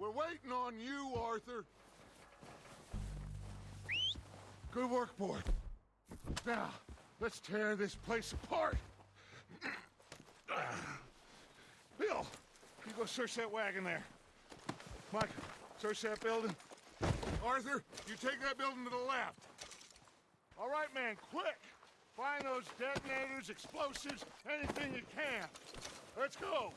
We're waiting on you, Arthur. Good work, boy. Now, let's tear this place apart. Bill, you go search that wagon there. Mike, search that building. Arthur, you take that building to the left. All right, man, quick. Find those detonators, explosives, anything you can. Let's go.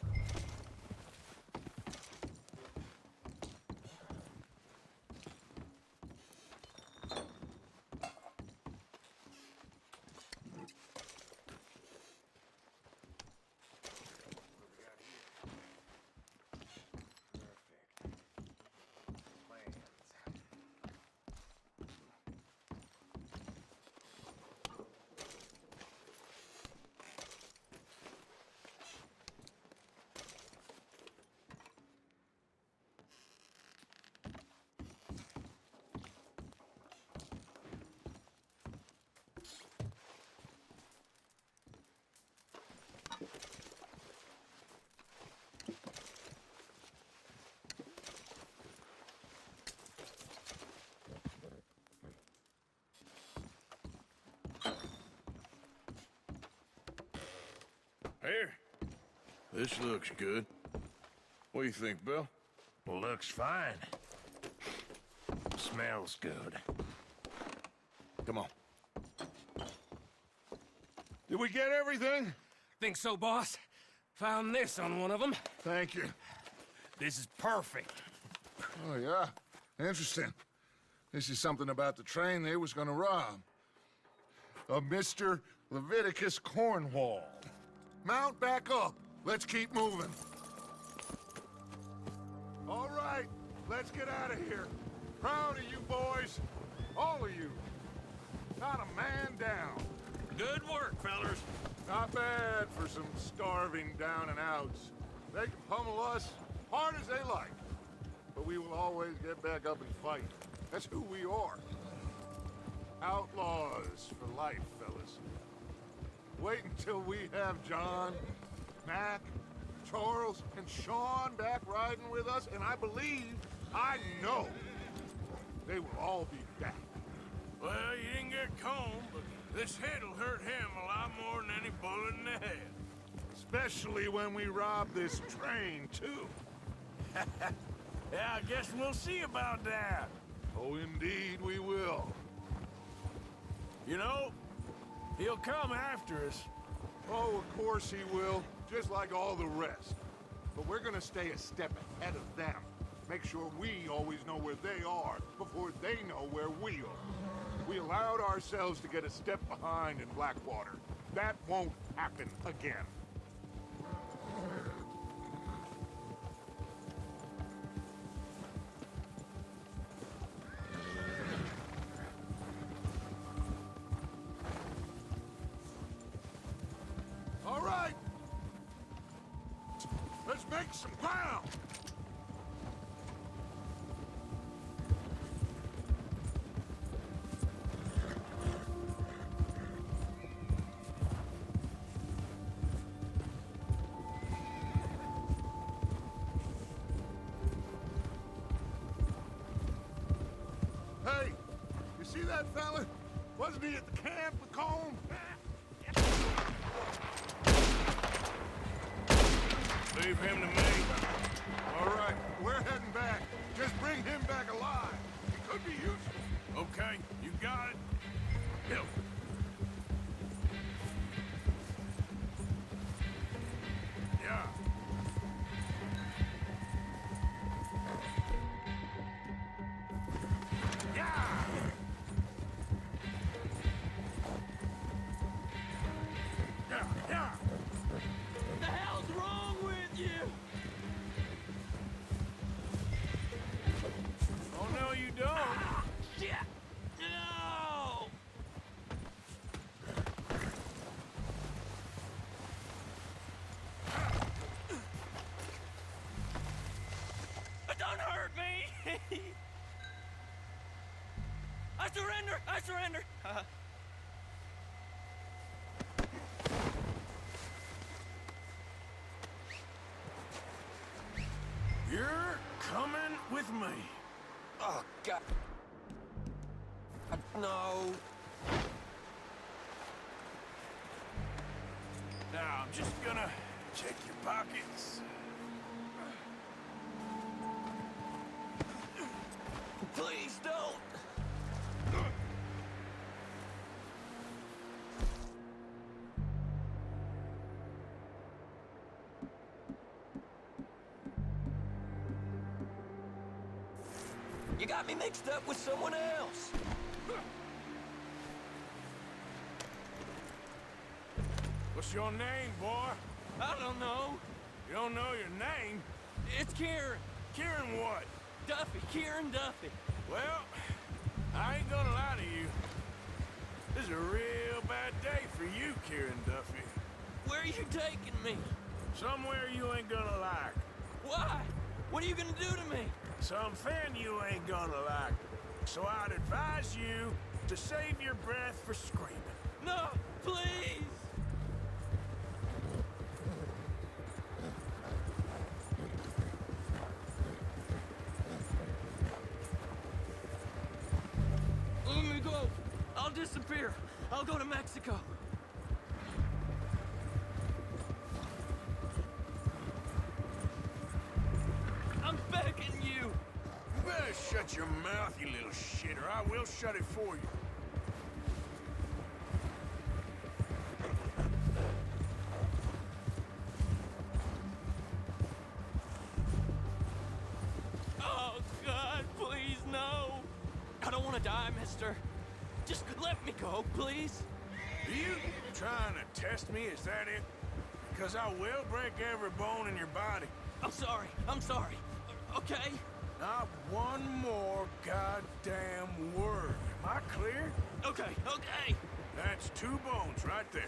Here. This looks good. What do you think, Bill? Looks fine. Smells good. Come on. Did we get everything? Think so, boss. Found this on one of them. Thank you. This is perfect. Oh, yeah? Interesting. This is something about the train they was gonna rob. A Mr. Leviticus Cornwall. Mount back up. Let's keep moving. All right, let's get out of here. Proud of you boys. All of you. Not a man down. Good work, fellers. Not bad for some starving down and outs. They can pummel us hard as they like. But we will always get back up and fight. That's who we are. Outlaws for life, fellas. Wait until we have John, Mac, Charles, and Sean back riding with us, and I believe, I know, they will all be back. Well, you didn't get Combe, but this hit'll hurt him a lot more than any bullet in the head. Especially when we rob this train, too. Yeah, I guess we'll see about that. Oh, indeed we will. You know, he'll come after us. Oh, of course he will, just like all the rest. But we're gonna stay a step ahead of them. Make sure we always know where they are before they know where we are. We allowed ourselves to get a step behind in Blackwater. That won't happen again. All right. Let's make some ground. Hey, you see that fella? Wasn't he at the camp with Combe? Leave him to me. All right, we're heading back. Just bring him back alive. It could be useful. Okay, you got it. Bill. Yeah. Yeah! Yeah, yeah! The hell's wrong with you? Oh, no, you don't. Ah, shit! No! Don't hurt me! I surrender! I surrender! You're coming with me. Oh, God. No. Now, I'm just gonna check your pockets. Please don't. You got me mixed up with someone else. What's your name, boy? I don't know. You don't know your name? It's Kieran. Kieran what? Duffy. Kieran Duffy. Well, I ain't gonna lie to you. This is a real bad day for you, Kieran Duffy. Where are you taking me? Somewhere you ain't gonna like. Why? What are you gonna do to me? Something you ain't gonna like. So I'd advise you to save your breath for screaming. No, please. Let me go. I'll disappear. I'll go to Mexico. I'm begging you. You better shut your mouth, you little shit, or I will shut it for you. Oh, God, please, no. I don't want to die, mister. Just let me go, please. Are you trying to test me? Is that it? Because I will break every bone in your body. I'm sorry. I'm sorry. Okay? Not one more goddamn word. Am I clear? Okay, okay. That's 2 bones right there.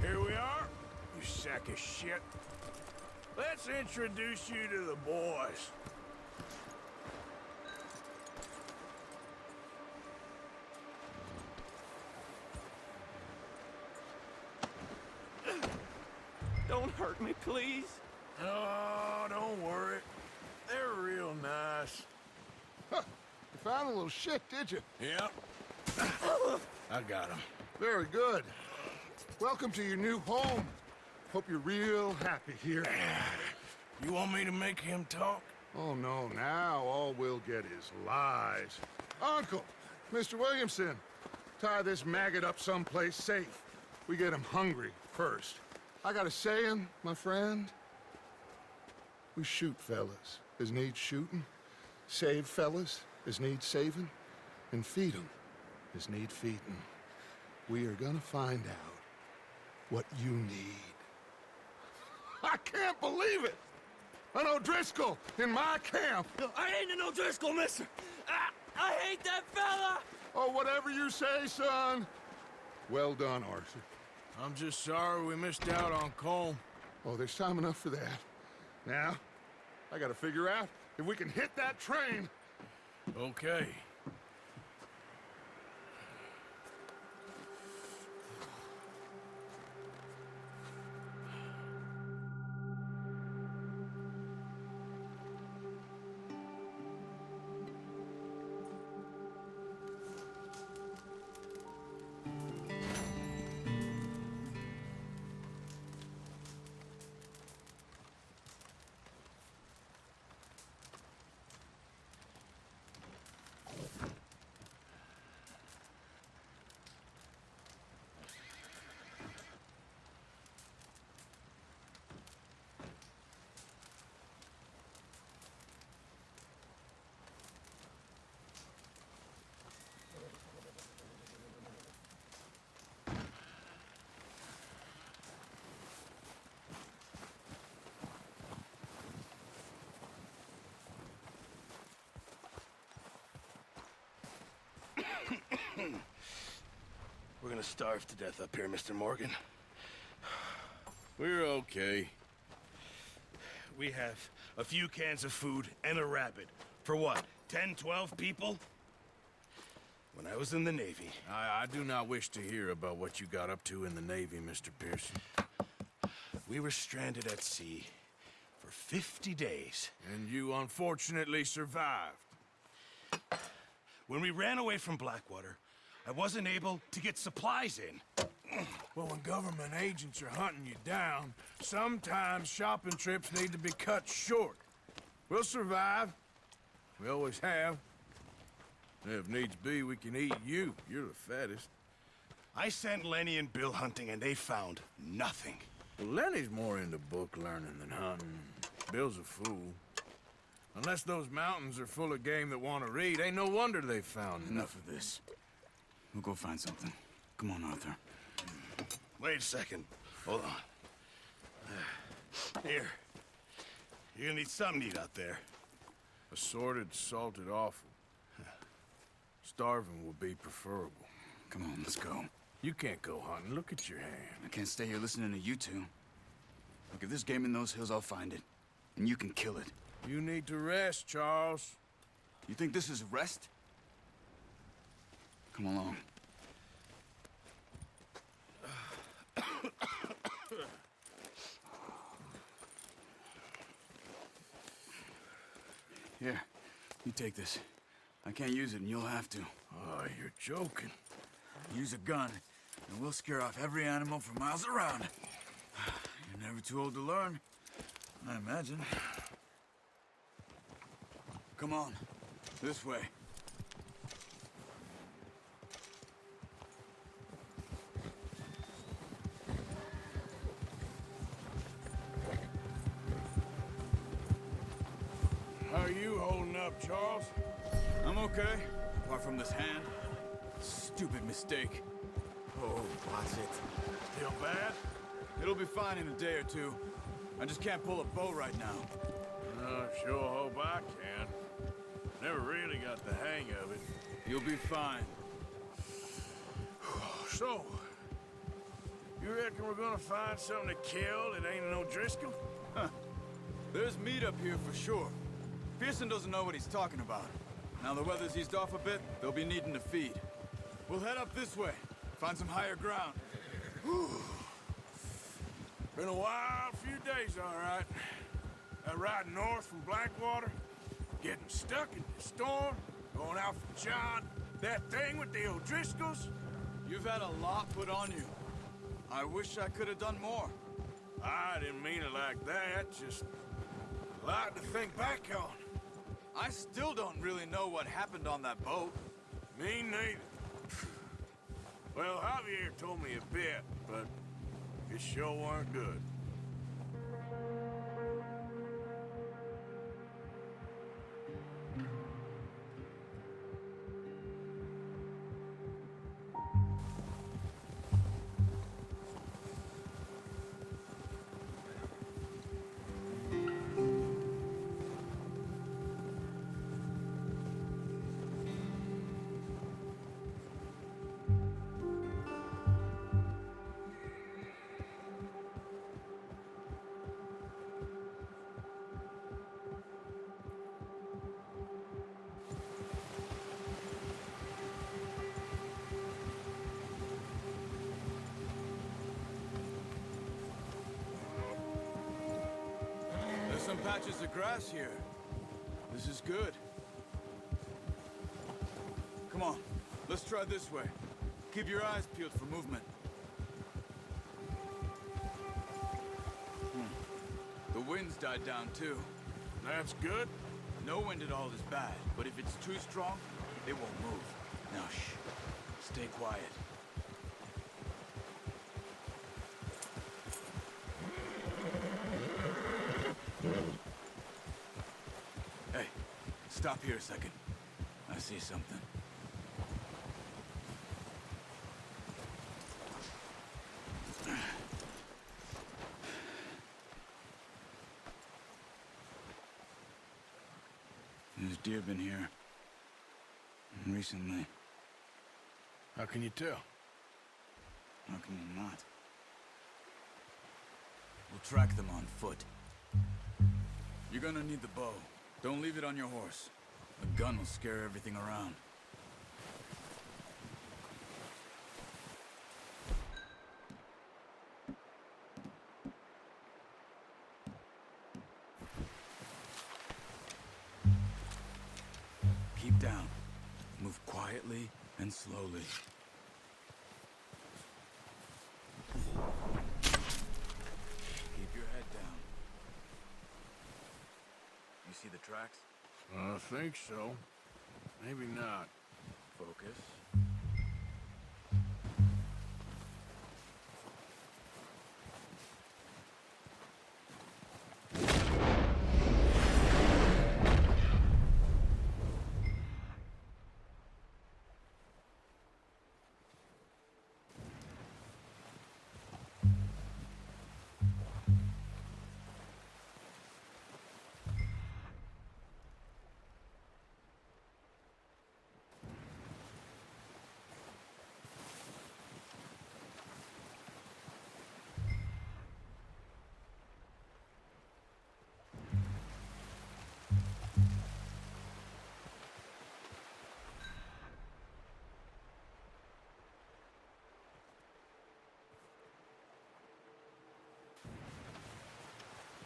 Here we are, you sack of shit. Let's introduce you to the boys. Don't hurt me, please. Oh, don't worry. They're real nice. Huh. You found a little shit, did you? Yep. I got him. Very good. Welcome to your new home. Hope you're real happy here. You want me to make him talk? Oh, no, now all we'll get is lies. Uncle, Mr. Williamson, tie this maggot up someplace safe. We get him hungry first. I got a saying, my friend. We shoot fellas as need shooting, save fellas as need saving, and feed 'em as need feeding. We are gonna find out what you need. I can't believe it! An O'Driscoll in my camp! I ain't an O'Driscoll, mister. I hate that fella. Oh, whatever you say, son. Well done, Arthur. I'm just sorry we missed out on Colm. Oh, there's time enough for that. Now, I gotta figure out if we can hit that train. Okay. gonna starve to death up here, Mr. Morgan. We're okay. We have a few cans of food and a rabbit. For what, 10, 12 people? When I was in the Navy... I do not wish to hear about what you got up to in the Navy, Mr. Pearson. We were stranded at sea for 50 days. And you unfortunately survived. When we ran away from Blackwater, I wasn't able to get supplies in. Well, when government agents are hunting you down, sometimes shopping trips need to be cut short. We'll survive. We always have. If needs be, we can eat you. You're the fattest. I sent Lenny and Bill hunting, and they found nothing. Well, Lenny's more into book learning than hunting. Bill's a fool. Unless those mountains are full of game that want to read, ain't no wonder they found Enough of this. We'll go find something. Come on, Arthur. Wait a second. Hold on. Here. You're gonna need something to eat out there. Assorted, salted offal. Starving will be preferable. Come on, let's go. You can't go hunting. Look at your hand. I can't stay here listening to you two. Look, if there's game in those hills, I'll find it. And you can kill it. You need to rest, Charles. You think this is rest? Come along. Here, you take this. I can't use it, and you'll have to. Oh, you're joking. Use a gun, and we'll scare off every animal for miles around. You're never too old to learn, I imagine. Come on, this way. How are you holding up, Charles? I'm okay, apart from this hand. Stupid mistake. Oh, watch it. Feel bad? It'll be fine in a day or two. I just can't pull a bow right now. I sure hope I can. Never really got the hang of it. You'll be fine. So, you reckon we're gonna find something to kill that ain't no Driscoll? Huh. There's meat up here for sure. Pearson doesn't know what he's talking about. Now the weather's eased off a bit, they'll be needing to feed. We'll head up this way, find some higher ground. Been a wild few days, all right. That ride north from Blackwater, getting stuck in the storm, going out from John, that thing with the O'Driscolls. You've had a lot put on you. I wish I could have done more. I didn't mean it like that, just a lot to think back on. I still don't really know what happened on that boat. Me neither. Well, Javier told me a bit, but it sure weren't good. There's some patches of grass here. This is good. Come on, let's try this way. Keep your eyes peeled for movement. The wind's died down too. That's good. No wind at all is bad, but if it's too strong, it won't move. Now shh, stay quiet. Hey, stop here a second. I see something. There's deer been here. Recently. How can you tell? How can you not? We'll track them on foot. You're gonna need the bow. Don't leave it on your horse. A gun will scare everything around. Keep down. Move quietly and slowly. Keep your head down. You see the tracks? I think so. Maybe not. Focus.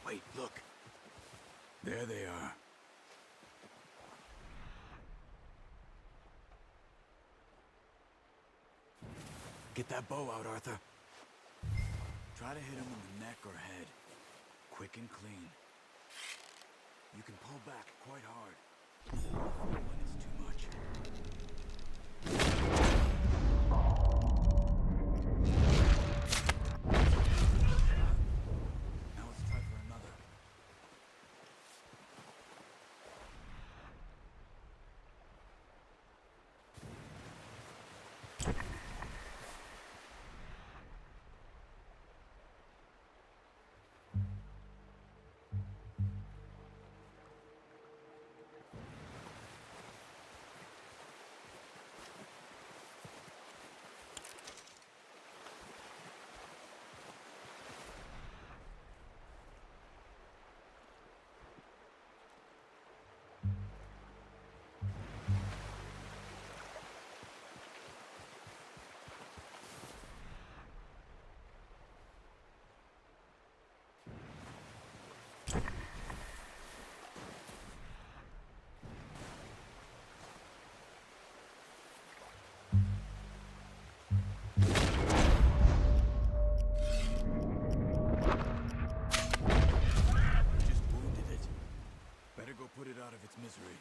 Wait, look. There they are. Get that bow out, Arthur. Try to hit him in the neck or head. Quick and clean. You can pull back quite hard. When it's too much. Now let's try for another. Put it out of its misery.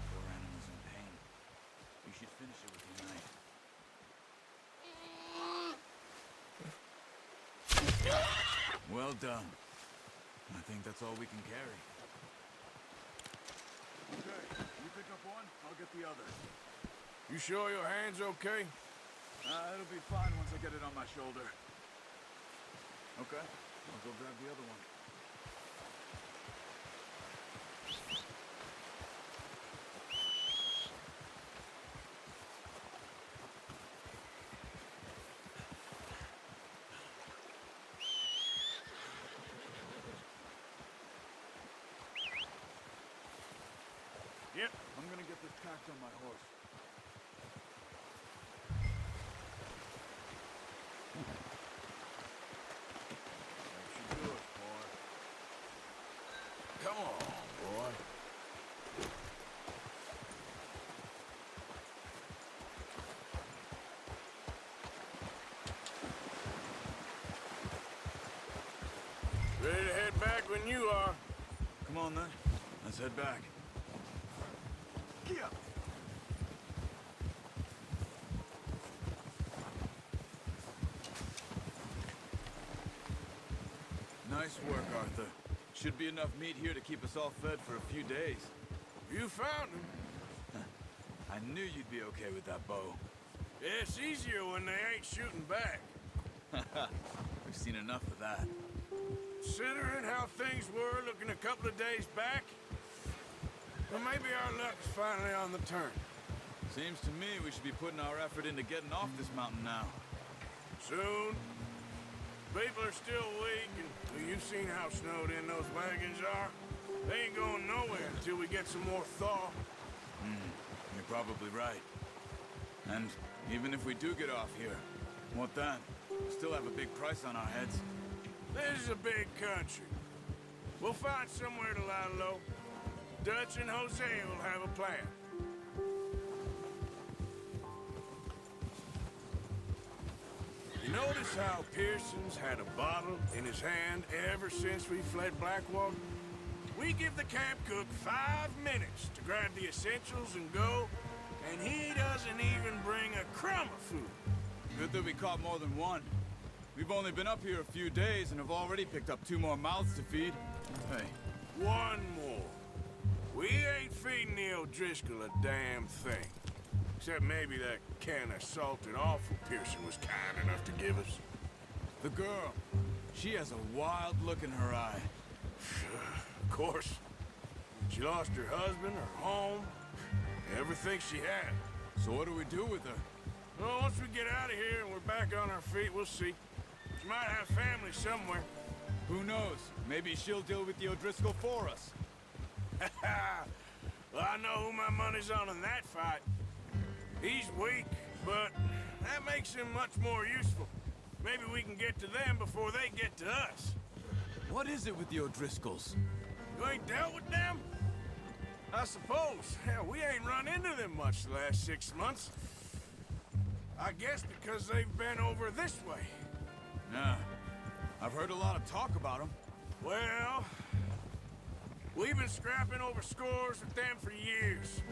Poor animal's in pain. You should finish it with your knife. Well done. I think that's all we can carry. Okay, you pick up one, I'll get the other. You sure your hand's okay? It'll be fine once I get it on my shoulder. Okay, I'll go grab the other one. Yep. I'm gonna get this packed on my horse. That should do it, boy. Come on, boy. Ready to head back when you are. Come on then, let's head back. Kia! Nice work, Arthur. Should be enough meat here to keep us all fed for a few days. You found him. I knew you'd be okay with that bow. Yeah, it's easier when they ain't shooting back. We've seen enough of that. Considering how things were looking a couple of days back, well, maybe our luck's finally on the turn. Seems to me we should be putting our effort into getting off this mountain now. Soon. People are still weak, and well, you've seen how snowed in those wagons are. They ain't going nowhere until we get some more thaw. You're probably right. And even if we do get off here, what then? We still have a big price on our heads. This is a big country. We'll find somewhere to lie low. Dutch and Jose will have a plan. You notice how Pearson's had a bottle in his hand ever since we fled Blackwater? We give the camp cook 5 minutes to grab the essentials and go, and he doesn't even bring a crumb of food. Good that we caught more than one. We've only been up here a few days and have already picked up 2 more mouths to feed. Hey, One more. We ain't feeding the O'Driscoll a damn thing. Except maybe that can of salted offal Pearson was kind enough to give us. the girl. She has a wild look in her eye. Of course. She lost her husband, her home, everything she had. So what do we do with her? Well, once we get out of here and we're back on our feet, we'll see. She might have family somewhere. Who knows? Maybe she'll deal with the O'Driscoll for us. Well, I know who my money's on in that fight. He's weak, but that makes him much more useful. Maybe we can get to them before they get to us. What is it with the O'Driscolls? You ain't dealt with them? I suppose. Hell, we ain't run into them much the last 6 months. I guess because they've been over this way. Yeah. I've heard a lot of talk about them. Well, we've been scrapping over scores with them for years.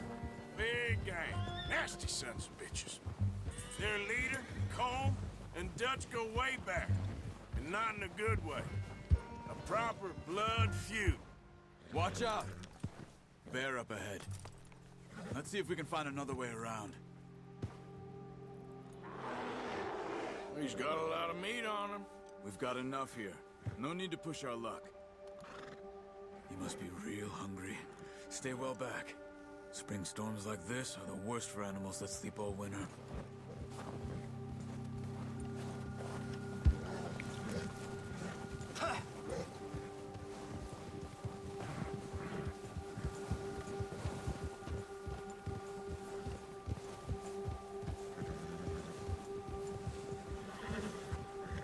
Big gang. Nasty sons of bitches. Their leader, Combe, and Dutch go way back. And not in a good way. A proper blood feud. Watch out! Bear up ahead. Let's see if we can find another way around. He's got a lot of meat on him. We've got enough here. No need to push our luck. You must be real hungry. Stay well back. Spring storms like this are the worst for animals that sleep all winter.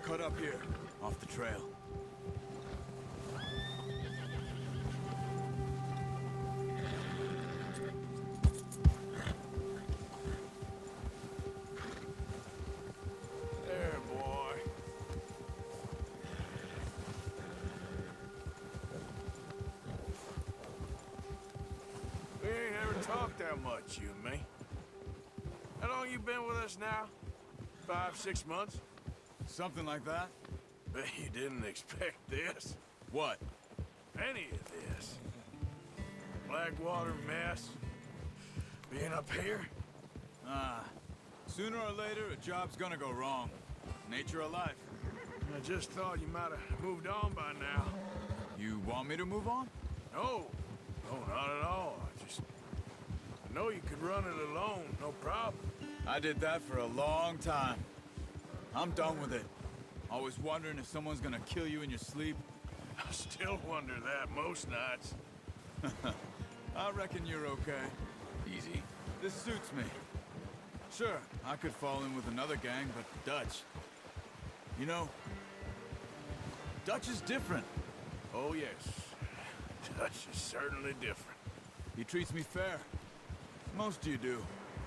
Cut up here, off the trail. There, boy. We ain't ever talked that much, you and me. How long you been with us now? 5, 6 months? Something like that? Bet you didn't expect this. What? Any of this. Blackwater mess. Being up here. Ah. Sooner or later, a job's gonna go wrong. Nature of life. I just thought you might have moved on by now. You want me to move on? No. No, not at all. I know you could run it alone, no problem. I did that for a long time. I'm done with it. Always wondering if someone's gonna kill you in your sleep. I still wonder that most nights. I reckon you're okay. Easy. This suits me. Sure, I could fall in with another gang, but Dutch... You know, Dutch is different. Oh, yes. Dutch is certainly different. He treats me fair. Most of you do.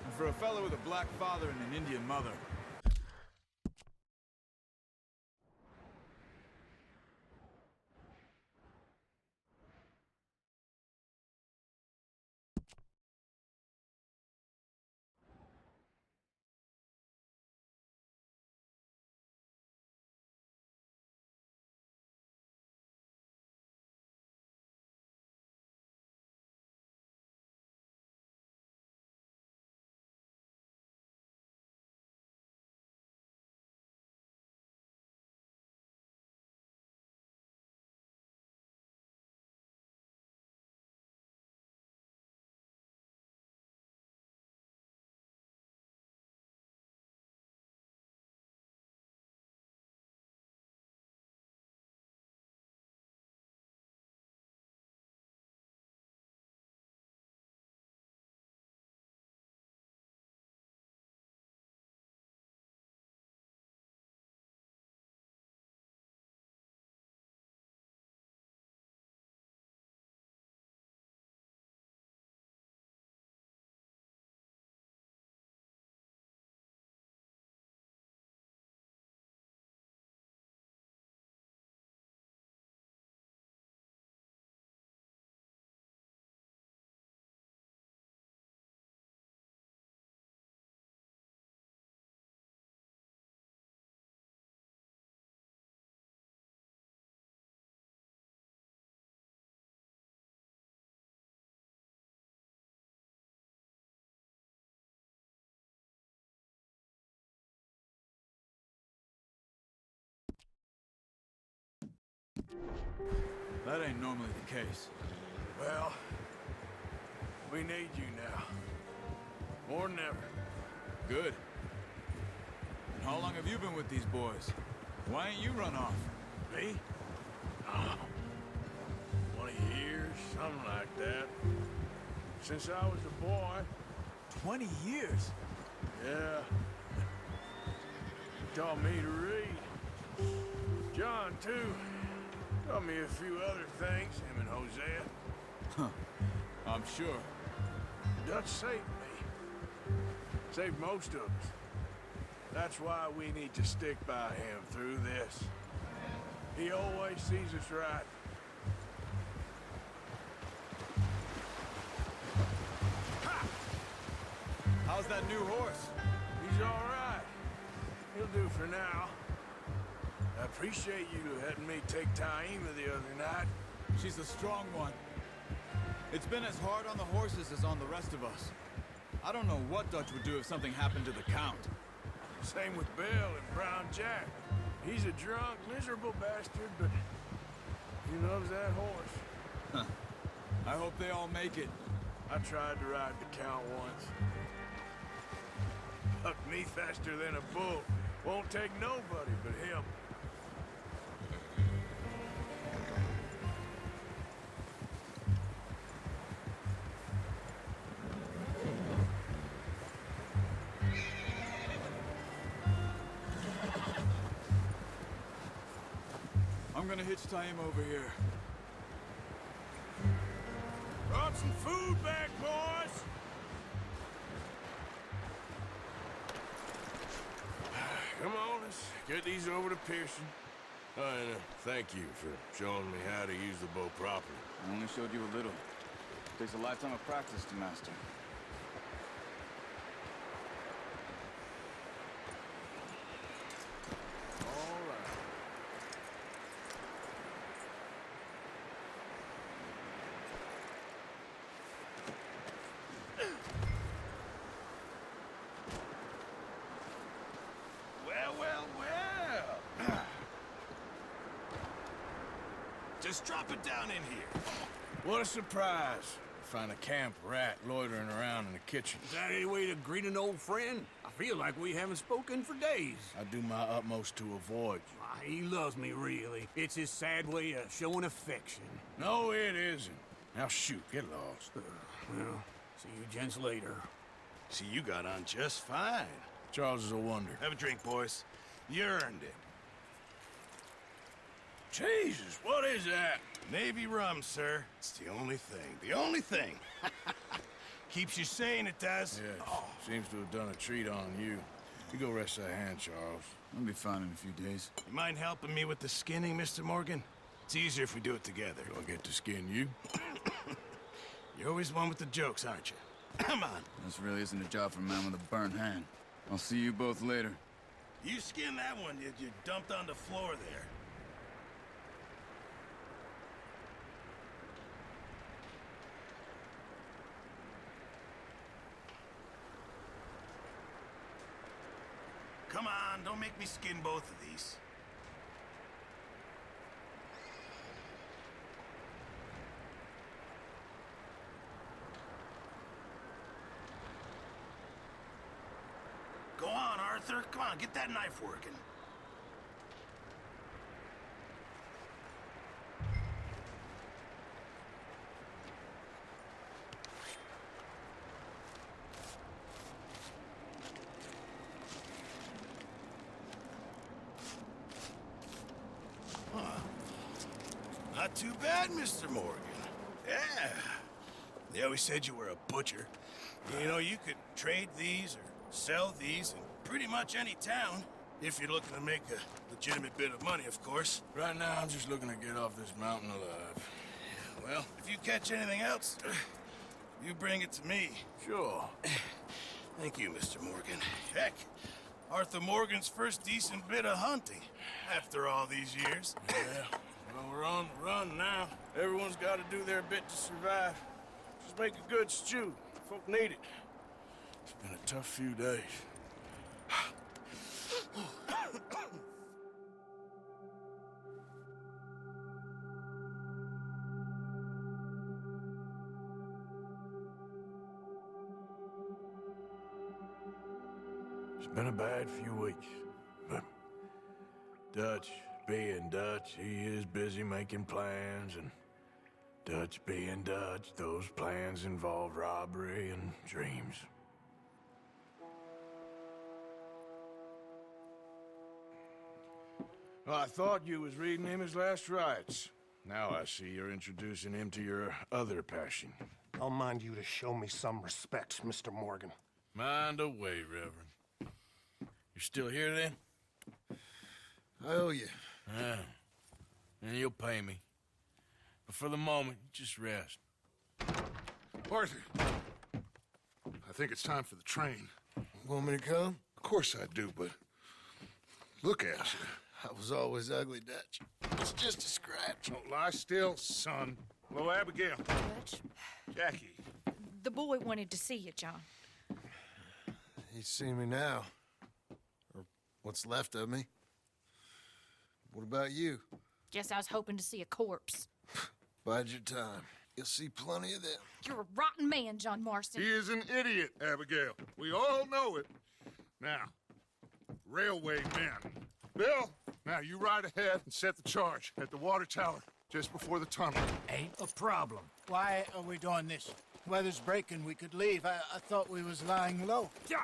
And for a fellow with a black father and an Indian mother, That ain't normally the case. Well, we need you now. More than ever. Good. And how long have you been with these boys? Why ain't you run off? Me? Oh, 20 years, something like that. Since I was a boy. 20 years? Yeah. He taught me to read. John, too. Taught me a few other things, him and Hosea. Huh. I'm sure. Dutch saved me. Saved most of us. That's why we need to stick by him through this. He always sees us right. Ha! How's that new horse? He's all right. He'll do for now. I appreciate you letting me take Taima the other night. She's a strong one. It's been as hard on the horses as on the rest of us. I don't know what Dutch would do if something happened to the Count. Same with Bill and Brown Jack. He's a drunk, miserable bastard, but he loves that horse. Huh. I hope they all make it. I tried to ride the Count once. Bucked me faster than a bull. Won't take nobody but him. I'm gonna hitch Taima over here. Brought some food back, boys! Come on, let's get these over to Pearson. Oh, and thank you for showing me how to use the bow properly. I only showed you a little. Takes a lifetime of practice to master. All right. Well. Just drop it down in here. What a surprise. Find a camp rat loitering around in the kitchen. Is that any way to greet an old friend? I feel like we haven't spoken for days. I do my utmost to avoid you. Ah, he loves me, really. It's his sad way of showing affection. No, it isn't. Now shoot, get lost. Well, see you gents later. See, you got on just fine. Charles is a wonder. Have a drink, boys. You earned it. Jesus, what is that? Navy rum, sir. It's the only thing. The only thing. Keeps you sane, it does. Yes, seems to have done a treat on you. You go rest that hand, Charles. I'll be fine in a few days. You mind helping me with the skinning, Mr. Morgan? It's easier if we do it together. Do I get to skin you? You're always one with the jokes, aren't you? Come on. This really isn't a job for a man with a burnt hand. I'll see you both later. You skinned that one you dumped on the floor there. Come on, don't make me skin both of these. Go on, Arthur. Come on, get that knife working. Not too bad, Mr. Morgan. Yeah. They always said you were a butcher. You know, you could trade these or sell these in pretty much any town, if you're looking to make a legitimate bit of money, of course. Right now, I'm just looking to get off this mountain alive. Well, if you catch anything else, you bring it to me. Sure. Thank you, Mr. Morgan. Heck, Arthur Morgan's first decent bit of hunting after all these years. Yeah. Well, we're on the run now. Everyone's got to do their bit to survive. Just make a good stew. Folk need it. It's been a tough few days. Been a bad few weeks, but Dutch being Dutch, he is busy making plans, and Dutch being Dutch, those plans involve robbery and dreams. Well, I thought you was reading him his last rites. Now I see you're introducing him to your other passion. I'll mind you to show me some respect, Mr. Morgan. Mind away, Reverend. You still here, then? I owe you. Yeah. And you'll pay me. But for the moment, just rest. Arthur, I think it's time for the train. Want me to come? Of course I do, but look at you. I was always ugly, Dutch. It's just a scratch. Don't lie still, son. Hello, Abigail. Dutch, Jackie. the boy wanted to see you, John. He's seen me now. Or what's left of me. What about you? Guess I was hoping to see a corpse. Bide your time. You'll see plenty of them. You're a rotten man, John Marston. He is an idiot, Abigail. We all know it. Now, railway men. Bill, now you ride ahead and set the charge at the water tower just before the tunnel. Ain't a problem. Why are we doing this? Weather's breaking, we could leave. I thought we was lying low. Yeah,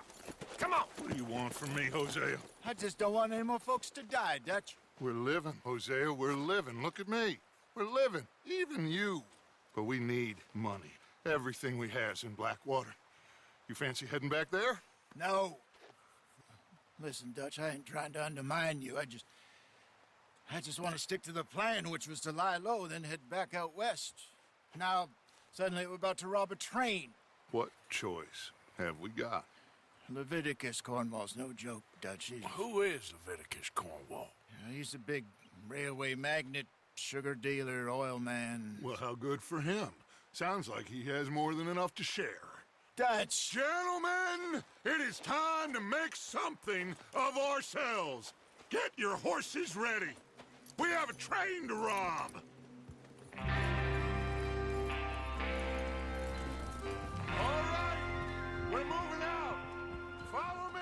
come on. What do you want from me, Hosea? I just don't want any more folks to die, Dutch. We're living, Hosea, we're living. Look at me. We're living, even you. But we need money. Everything we has in Blackwater. You fancy heading back there? No. Listen, Dutch, I ain't trying to undermine you. I just want to stick to the plan, which was to lie low, then head back out west. Now, suddenly we're about to rob a train. What choice have we got? Leviticus Cornwall's no joke, Dutch. Who is Leviticus Cornwall? He's a big railway magnate, sugar dealer, oil man. Well, how good for him. Sounds like he has more than enough to share. Dutch! Gentlemen, it is time to make something of ourselves. Get your horses ready. We have a train to rob. All right, we're moving out. Follow me.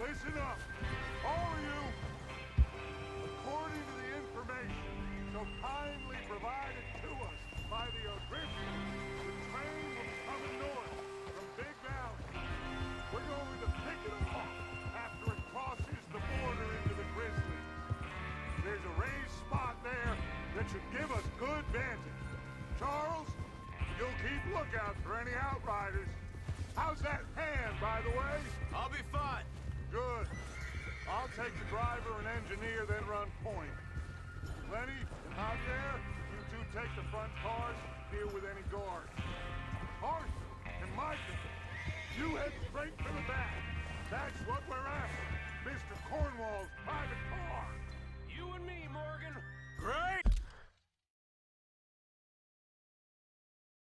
Listen up, all of you. According to the information so kindly provided to us by the original, the train will be coming north from Big Valley. We're going to pick it off after it crosses the border into the Grizzly. There's a raised spot there that should give us good vantage. Charles, you'll keep lookout for any outriders. How's that hand, by the way? I'll be fine. Good. I'll take the driver and engineer, then run point. Lenny and Javier, you two take the front cars, deal with any guards. Arthur and Micah, you head straight to the back. That's what we're after. Mr. Cornwall's